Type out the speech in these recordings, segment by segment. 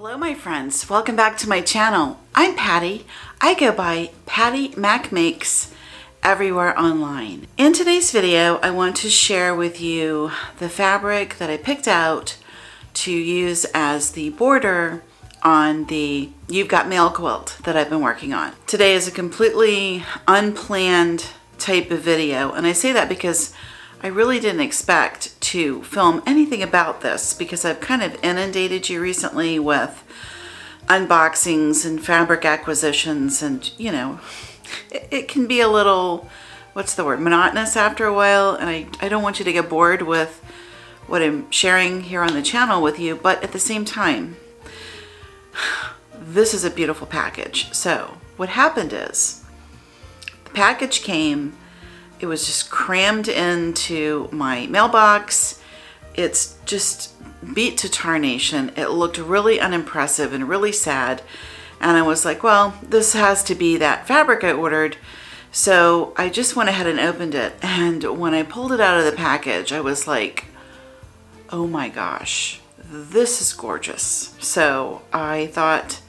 Hello my friends, welcome back to my channel. I'm Patty. I go by Pattymac Makes everywhere online. In today's video, I want to share with you the fabric that I picked out to use as the border on the You've Got Mail quilt that I've been working on. Today is a completely unplanned type of video, and I say that because I really didn't expect to film anything about this because I've kind of inundated you recently with unboxings and fabric acquisitions, and you know, it can be a little, what's the word, monotonous after a while, and I don't want you to get bored with what I'm sharing here on the channel with you, but at the same time, this is a beautiful package. So what happened is the package came. It was just crammed into my mailbox. It's just beat to tarnation. It looked really unimpressive and really sad. And I was like, well, this has to be that fabric I ordered. So I just went ahead and opened it. And when I pulled it out of the package, I was like, oh my gosh, this is gorgeous. So I thought,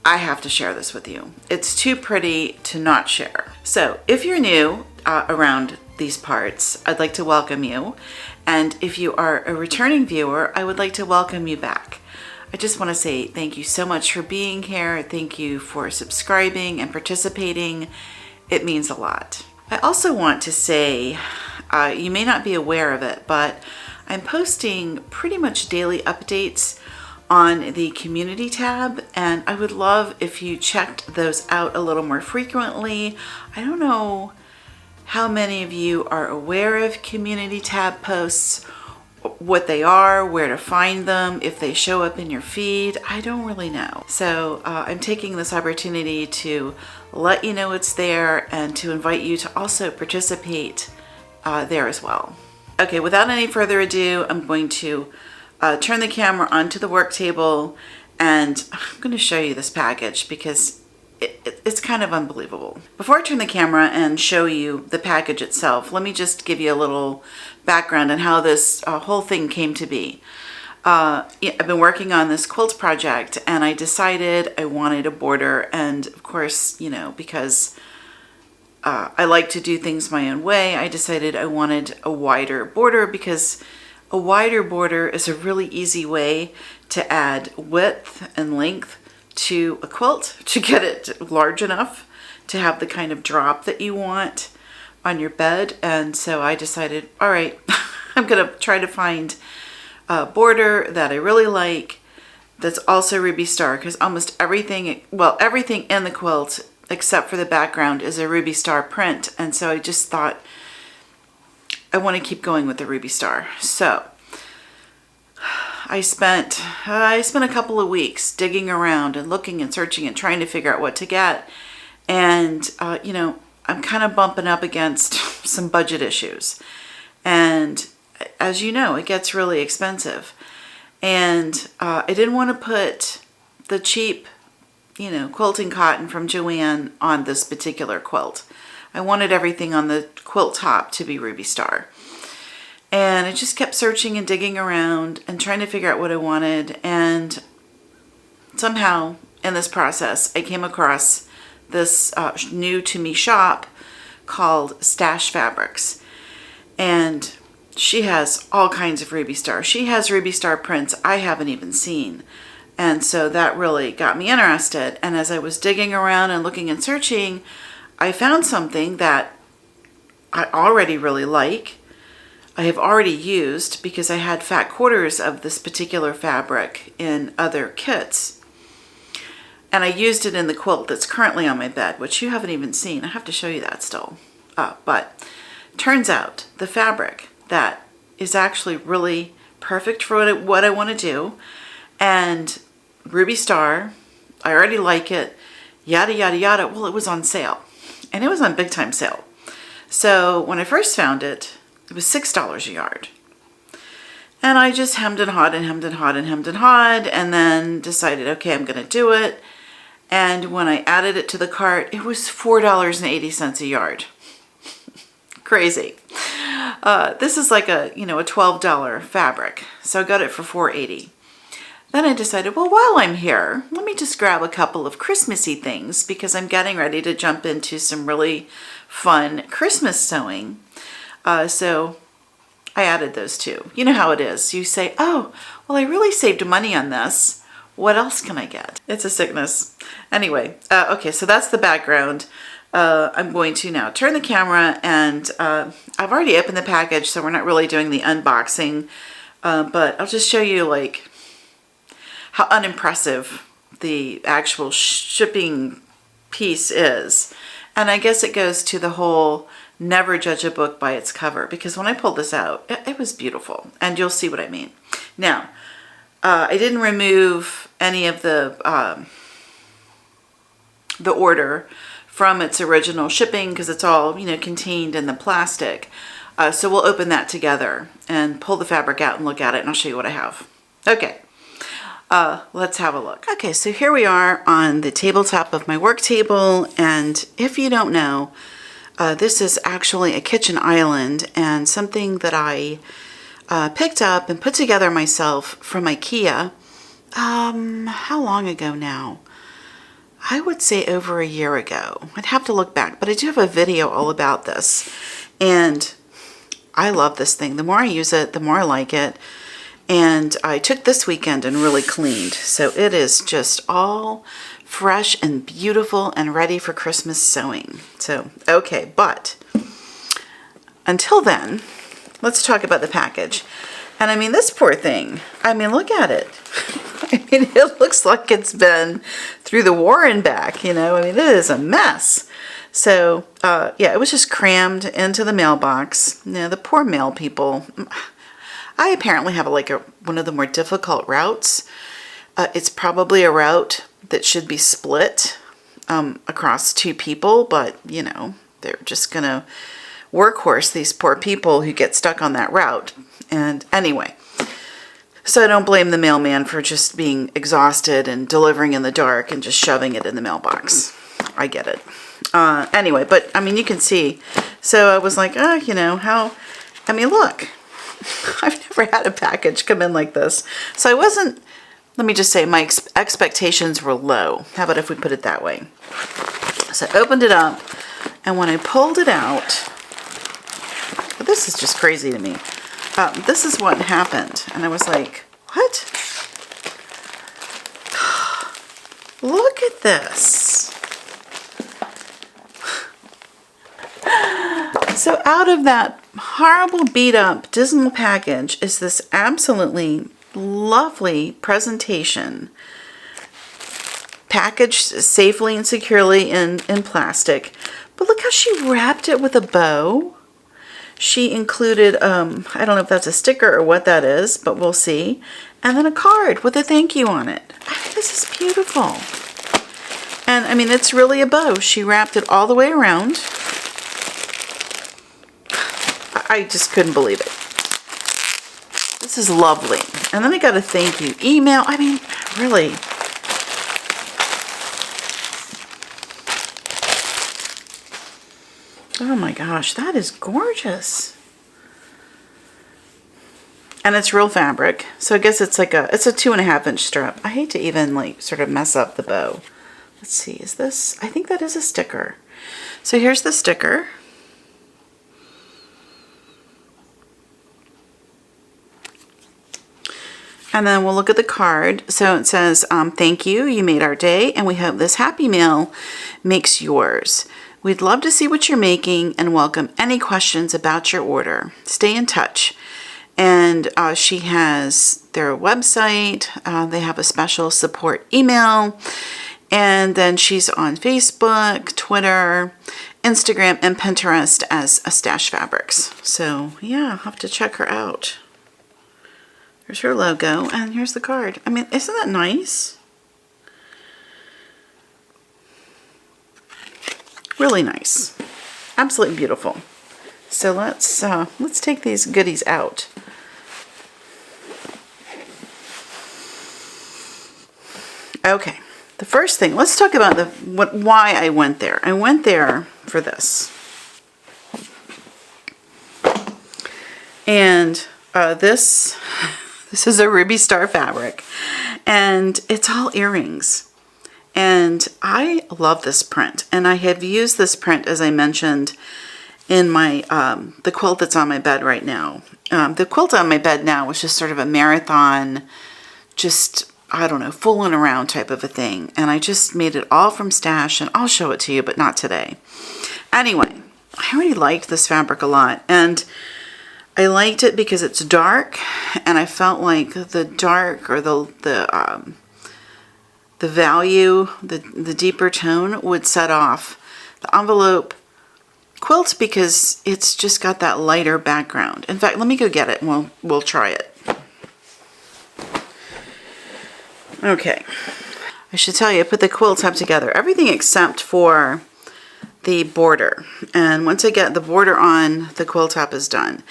I have to share this with you. It's too pretty to not share. So if you're new around these parts, I'd like to welcome you. And if you are a returning viewer, I would like to welcome you back. I just want to say thank you so much for being here. Thank you for subscribing and participating. It means a lot. I also want to say, you may not be aware of it, but I'm posting pretty much daily updates on the community tab, and I would love if you checked those out a little more frequently. I don't know how many of you are aware of community tab posts, what they are, where to find them, if they show up in your feed. I don't really know. So I'm taking this opportunity to let you know it's there and to invite you to also participate there as well. Okay, without any further ado, I'm going to turn the camera onto the work table, and I'm going to show you this package because it's kind of unbelievable. Before I turn the camera and show you the package itself, let me just give you a little background on how this whole thing came to be. I've been working on this quilt project, and I decided I wanted a border, and of course, you know, because I like to do things my own way, I decided I wanted a wider border because a wider border is a really easy way to add width and length to a quilt to get it large enough to have the kind of drop that you want on your bed. And so I decided, all right, I'm gonna try to find a border that I really like that's also Ruby Star, because almost everything, well, everything in the quilt except for the background is a Ruby Star print. And so I just thought I want to keep going with the Ruby Star. So I spent a couple of weeks digging around and looking and searching and trying to figure out what to get. And, you know, I'm kind of bumping up against some budget issues. And as you know, it gets really expensive. And I didn't want to put the cheap, you know, quilting cotton from Joann on this particular quilt. I wanted everything on the quilt top to be Ruby Star. And I just kept searching and digging around and trying to figure out what I wanted. And somehow in this process, I came across this new to me shop called Stash Fabrics. And she has all kinds of Ruby Star. She has Ruby Star prints I haven't even seen. And so that really got me interested. And as I was digging around and looking and searching, I found something that I already really like. I have already used because I had fat quarters of this particular fabric in other kits. And I used it in the quilt that's currently on my bed, which you haven't even seen. I have to show you that still. But turns out the fabric that is actually really perfect for what I want to do. And Ruby Star, I already like it, yada, yada, yada. Well, it was on sale. And it was on big time sale. So when I first found it, it was $6 a yard. And I just hemmed and hawed and hemmed and hawed and hemmed and hawed, and then decided, okay, I'm going to do it. And when I added it to the cart, it was $4.80 a yard. Crazy. This is like a $12 fabric. So I got it for $4.80. then I decided, well, while I'm here, let me just grab a couple of Christmassy things because I'm getting ready to jump into some really fun Christmas sewing. So I added those too. You know how it is. You say, oh, well, I really saved money on this. What else can I get? It's a sickness. Anyway, okay, so that's the background. I'm going to now turn the camera, and I've already opened the package, so we're not really doing the unboxing, but I'll just show you like how unimpressive the actual shipping piece is. And I guess it goes to the whole never judge a book by its cover, because when I pulled this out, it was beautiful, and you'll see what I mean. Now, I didn't remove any of the order from its original shipping because it's all, you know, contained in the plastic. So we'll open that together and pull the fabric out and look at it, and I'll show you what I have. Okay, let's have a look. Okay, so here we are on the tabletop of my work table, and if you don't know, this is actually a kitchen island and something that I picked up and put together myself from IKEA. How long ago now? I would say over a year ago. I'd have to look back, but I do have a video all about this. And I love this thing. The more I use it, the more I like it. And I took this weekend and really cleaned. So it is just all fresh and beautiful and ready for Christmas sewing. So, okay, but until then, let's talk about the package. And I mean, this poor thing, I mean, look at it. I mean, it looks like it's been through the war and back, you know. I mean, it is a mess. So, yeah, it was just crammed into the mailbox. You know, the poor mail people. I apparently have one of the more difficult routes. It's probably a route that should be split across two people, but, you know, they're just going to workhorse these poor people who get stuck on that route. And anyway, so I don't blame the mailman for just being exhausted and delivering in the dark and just shoving it in the mailbox. I get it. Anyway, but I mean, you can see. So I was like, you know, I mean, look, I've never had a package come in like this. So I wasn't, let me just say, my expectations were low. How about if we put it that way? So I opened it up, and when I pulled it out, this is just crazy to me. This is what happened. And I was like, what? Look at this. So out of that horrible, beat up, dismal package is this absolutely lovely presentation. Packaged safely and securely in plastic. But look how she wrapped it with a bow. She included, I don't know if that's a sticker or what that is, but we'll see. And then a card with a thank you on it. I mean, this is beautiful. And I mean, it's really a bow. She wrapped it all the way around. I just couldn't believe it. This is lovely. And then I got a thank you email. I mean, really. Oh my gosh, that is gorgeous. And it's real fabric. So I guess it's like it's a 2.5-inch strip. I hate to even like sort of mess up the bow. Let's see, is this, I think that is a sticker. So here's the sticker. And then we'll look at the card. So it says, thank you, you made our day, and we hope this happy mail makes yours. We'd love to see what you're making and welcome any questions about your order. Stay in touch. And she has their website. They have a special support email. And then she's on Facebook, Twitter, Instagram, and Pinterest as a Stash Fabrics. So yeah, I'll have to check her out. Here's her logo, and here's the card. I mean, isn't that nice? Really nice. Absolutely beautiful. So let's take these goodies out. Okay. The first thing, let's talk about why I went there. I went there for this. And this is a Ruby Star fabric. And it's all earrings. And I love this print. And I have used this print, as I mentioned, in my the quilt that's on my bed right now. The quilt on my bed now was just sort of a marathon, just, I don't know, fooling around type of a thing. And I just made it all from stash, and I'll show it to you, but not today. Anyway, I already liked this fabric a lot, and I liked it because it's dark, and I felt like the dark, or the value, the deeper tone would set off the envelope quilt because it's just got that lighter background. In fact, let me go get it and we'll try it. Okay, I should tell you, I put the quilt top together, everything except for the border. And once I get the border on, the quilt top is done.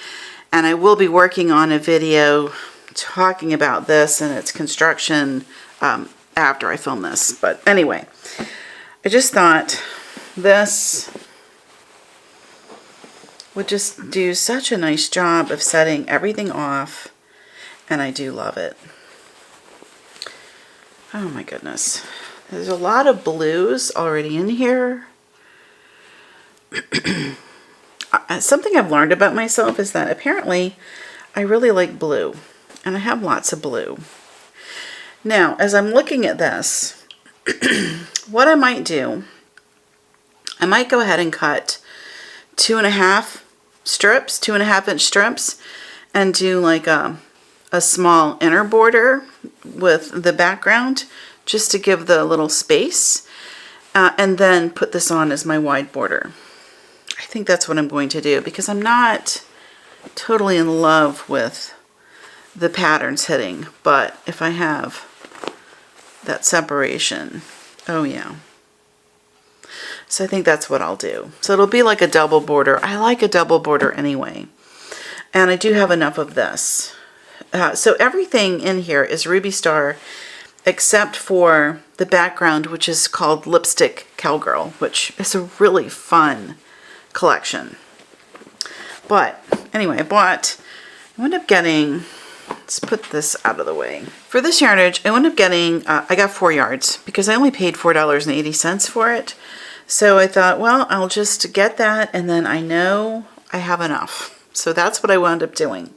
And I will be working on a video talking about this and its construction after I film this. But anyway, I just thought this would just do such a nice job of setting everything off, and I do love it. Oh my goodness. There's a lot of blues already in here. Something I've learned about myself is that apparently I really like blue, and I have lots of blue. Now, as I'm looking at this, what I might do, I might go ahead and cut 2.5 strips, 2.5-inch strips, and do like a small inner border with the background, just to give the little space, and then put this on as my wide border. I think that's what I'm going to do, because I'm not totally in love with the patterns hitting, but if I have that separation, oh yeah. So I think that's what I'll do. So it'll be like a double border. I like a double border anyway. And I do have enough of this. So everything in here is Ruby Star, except for the background, which is called Lipstick Cowgirl, which is a really fun collection. But anyway, I wound up getting, let's put this out of the way. For this yardage, I wound up getting, I got 4 yards because I only paid $4.80 for it. So I thought, well, I'll just get that, and then I know I have enough. So that's what I wound up doing.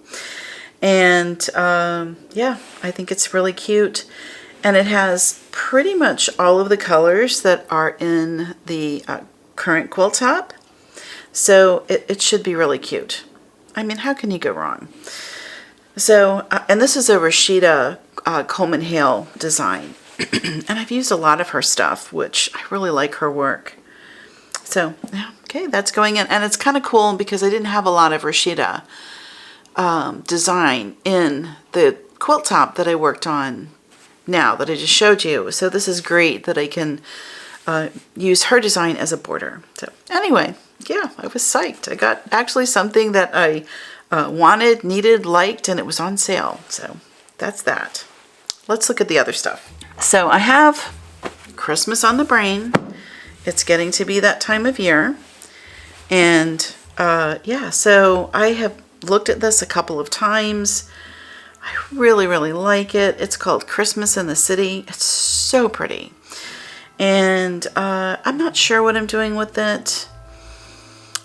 And yeah, I think it's really cute. And it has pretty much all of the colors that are in the current quilt top. So it should be really cute. I mean, how can you go wrong? So, and this is a Rashida Coleman Hale design. And I've used a lot of her stuff, which I really like her work. So, yeah, okay, that's going in. And it's kind of cool because I didn't have a lot of Rashida design in the quilt top that I worked on now, that I just showed you. So this is great that I can use her design as a border. So anyway, yeah, I was psyched. I got actually something that I wanted, needed, liked, and it was on sale. So that's that. Let's look at the other stuff. So I have Christmas on the brain. It's getting to be that time of year. And yeah, so I have looked at this a couple of times. I really, really like it. It's called Christmas in the City. It's so pretty. And I'm not sure what I'm doing with it.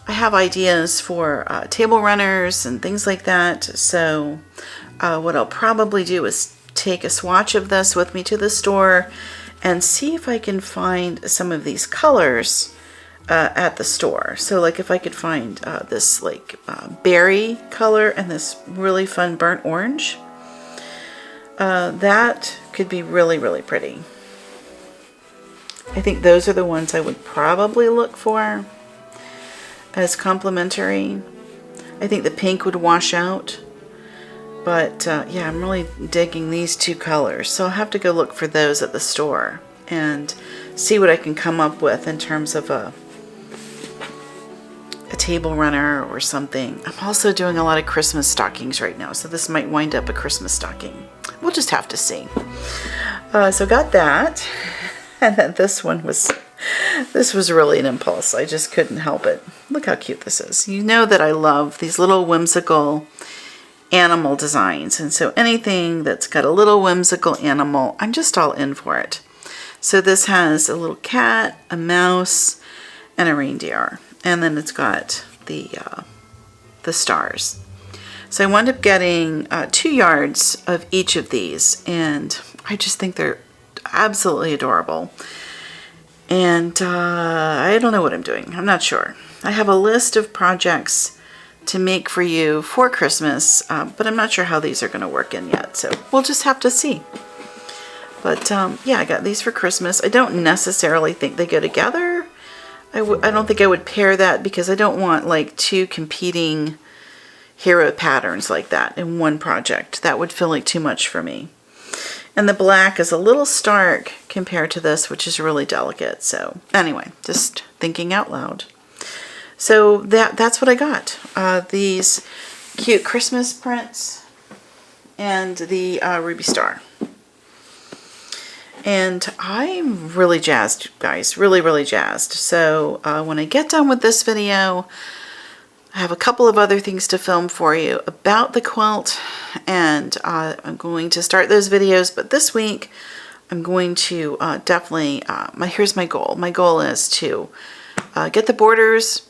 I have ideas for table runners and things like that. So what I'll probably do is take a swatch of this with me to the store and see if I can find some of these colors at the store. So like if I could find this like berry color and this really fun burnt orange, that could be really, really pretty. I think those are the ones I would probably look for as complementary. I think the pink would wash out. But yeah, I'm really digging these two colors. So I'll have to go look for those at the store and see what I can come up with in terms of a table runner or something. I'm also doing a lot of Christmas stockings right now, so this might wind up a Christmas stocking. We'll just have to see. So got that. And then this was really an impulse. I just couldn't help it. Look how cute this is. You know that I love these little whimsical animal designs. And so anything that's got a little whimsical animal, I'm just all in for it. So this has a little cat, a mouse, and a reindeer. And then it's got the stars. So I wound up getting 2 yards of each of these, and I just think they're absolutely adorable. And I don't know what I'm doing. I'm not sure. I have a list of projects to make for you for Christmas, but I'm not sure how these are going to work in yet. So we'll just have to see. But yeah, I got these for Christmas. I don't necessarily think they go together. I don't think I would pair that because I don't want like 2 competing hero patterns like that in one project. That would feel like too much for me. And the black is a little stark compared to this, which is really delicate. So anyway, just thinking out loud. So that's what I got. These cute Christmas prints and the ruby star. And I'm really jazzed, guys. Really, really jazzed. So when I get done with this video, I have a couple of other things to film for you about the quilt, and I'm going to start those videos, but this week I'm going to definitely, here's my goal. My goal is to get the borders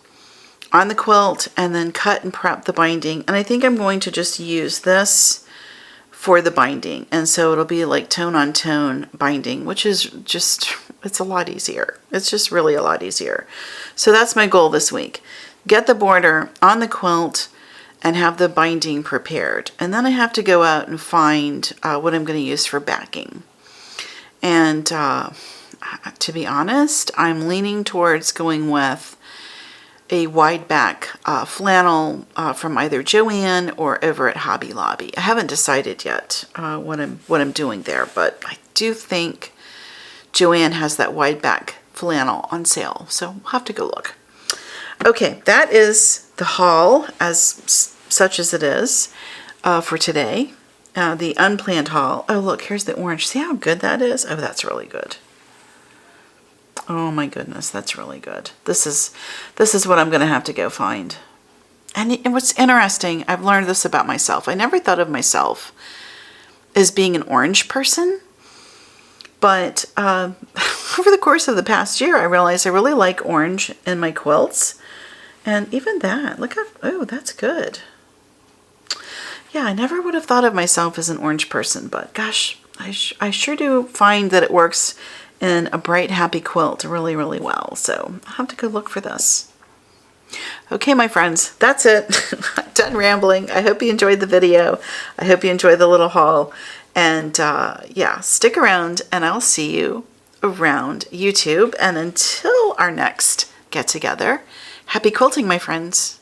on the quilt and then cut and prep the binding, and I think I'm going to just use this for the binding, and so it'll be like tone on tone binding, which is just, it's a lot easier. It's just really a lot easier. So that's my goal this week. Get the border on the quilt and have the binding prepared. And then I have to go out and find what I'm going to use for backing. And to be honest, I'm leaning towards going with a wide back flannel from either Joann or over at Hobby Lobby. I haven't decided yet what I'm doing there, but I do think Joann has that wide back flannel on sale, so we'll have to go look. Okay, that is the haul, as such as it is, for today. The unplanned haul. Oh, look, here's the orange. See how good that is? Oh, that's really good. Oh my goodness, that's really good. This is what I'm going to have to go find. And what's interesting, I've learned this about myself. I never thought of myself as being an orange person, but over the course of the past year, I realized I really like orange in my quilts. And even that, look at, oh, that's good. Yeah, I never would have thought of myself as an orange person, but gosh, I sure do find that it works in a bright, happy quilt really, really well. So I'll have to go look for this. Okay, my friends, that's it. I'm done rambling. I hope you enjoyed the video. I hope you enjoyed the little haul. And yeah, stick around and I'll see you around YouTube. And until our next get together, happy quilting, my friends.